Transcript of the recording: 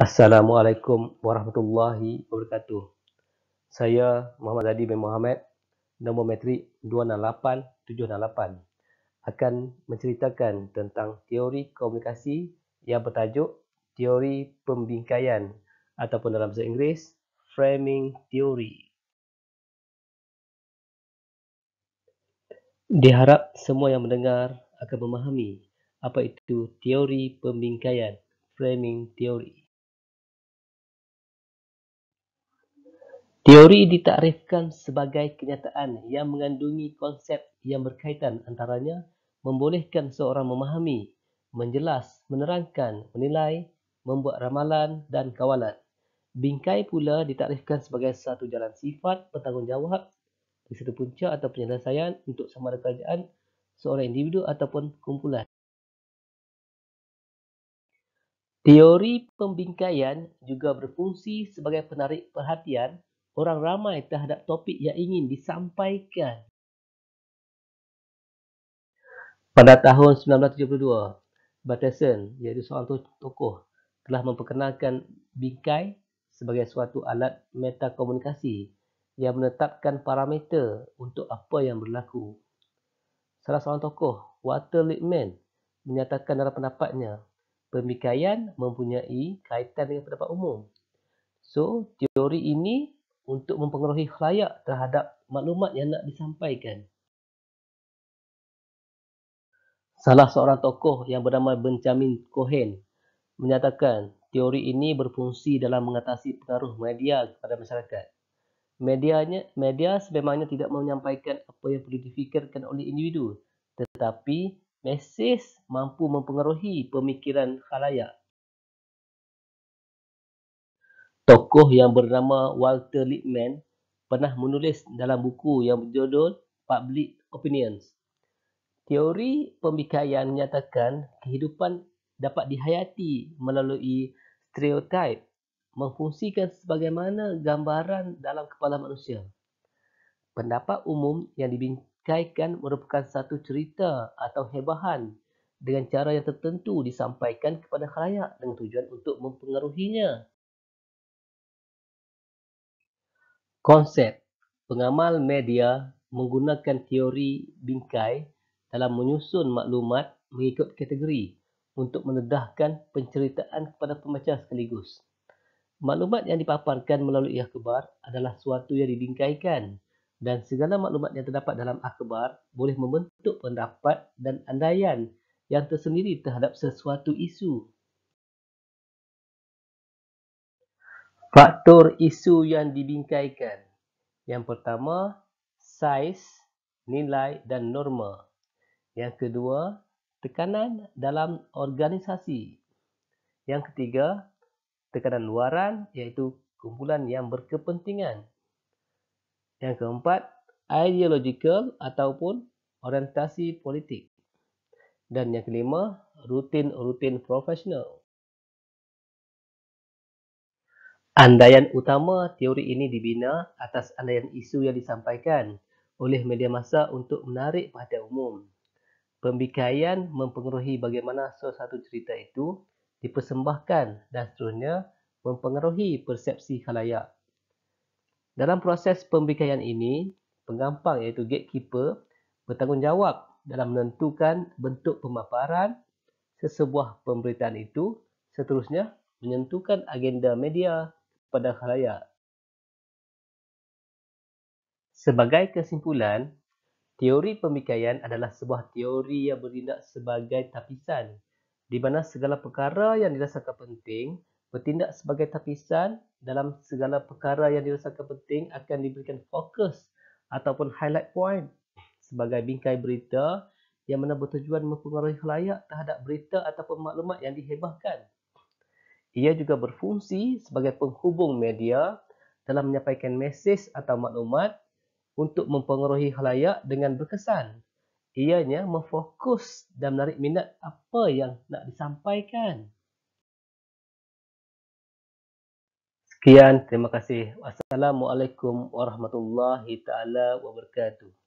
Assalamualaikum warahmatullahi wabarakatuh. Saya Muhammad Hadi bin Mohamed, nombor metrik 268768, akan menceritakan tentang teori komunikasi yang bertajuk teori pembingkaian ataupun dalam bahasa Inggeris, framing theory. Diharap semua yang mendengar akan memahami apa itu teori pembingkaian, framing theory. Teori ditakrifkan sebagai kenyataan yang mengandungi konsep yang berkaitan antaranya membolehkan seorang memahami, menjelas, menerangkan, menilai, membuat ramalan dan kawalan. Bingkai pula ditakrifkan sebagai satu jalan sifat bertanggungjawab di satu punca atau penyelesaian untuk sama ada kerajaan, seorang individu ataupun kumpulan. Teori pembingkaian juga berfungsi sebagai penarik perhatian orang ramai terhadap topik yang ingin disampaikan. Pada tahun 1972, Bateson, iaitu seorang tokoh, telah memperkenalkan bingkai sebagai suatu alat metakomunikasi yang menetapkan parameter untuk apa yang berlaku. Salah seorang tokoh, Walter Lippmann, menyatakan dalam pendapatnya, pembingkaian mempunyai kaitan dengan pendapat umum. So, teori ini untuk mempengaruhi khalayak terhadap maklumat yang nak disampaikan. Salah seorang tokoh yang bernama Benjamin Cohen menyatakan teori ini berfungsi dalam mengatasi pengaruh media kepada masyarakat. Media sebenarnya tidak menyampaikan apa yang perlu difikirkan oleh individu, tetapi mesej mampu mempengaruhi pemikiran khalayak. Tokoh yang bernama Walter Lippmann pernah menulis dalam buku yang berjudul Public Opinions. Teori pembingkaian menyatakan kehidupan dapat dihayati melalui stereotip, memfungsikan sebagaimana gambaran dalam kepala manusia. Pendapat umum yang dibingkaikan merupakan satu cerita atau hebahan dengan cara yang tertentu disampaikan kepada khalayak dengan tujuan untuk mempengaruhinya. Konsep pengamal media menggunakan teori bingkai dalam menyusun maklumat mengikut kategori untuk mendedahkan penceritaan kepada pembaca sekaligus. Maklumat yang dipaparkan melalui akhbar adalah suatu yang dibingkaikan dan segala maklumat yang terdapat dalam akhbar boleh membentuk pendapat dan andaian yang tersendiri terhadap sesuatu isu. Faktor isu yang dibingkaikan. Yang pertama, saiz, nilai dan norma. Yang kedua, tekanan dalam organisasi. Yang ketiga, tekanan luaran iaitu kumpulan yang berkepentingan. Yang keempat, ideological ataupun orientasi politik. Dan yang kelima, rutin profesional. Andaian utama teori ini dibina atas andaian isu yang disampaikan oleh media massa untuk menarik perhatian umum. Pembingkaian mempengaruhi bagaimana sesuatu cerita itu dipersembahkan dan seterusnya mempengaruhi persepsi khalayak. Dalam proses pembingkaian ini, pengampang iaitu gatekeeper bertanggungjawab dalam menentukan bentuk pemaparan sesebuah pemberitaan itu, seterusnya menentukan agenda media kepada khalayak. Sebagai kesimpulan, teori pembingkaian adalah sebuah teori yang bertindak sebagai tapisan, di mana segala perkara yang dirasakan penting bertindak sebagai tapisan dalam segala perkara yang dirasakan penting akan diberikan fokus ataupun highlight point sebagai bingkai berita yang mana bertujuan mempengaruhi khalayak terhadap berita ataupun maklumat yang dihebahkan. Ia juga berfungsi sebagai penghubung media dalam menyampaikan mesej atau maklumat untuk mempengaruhi khalayak dengan berkesan. Ianya memfokus dan menarik minat apa yang nak disampaikan. Sekian, terima kasih. Wassalamualaikum warahmatullahi taala wabarakatuh.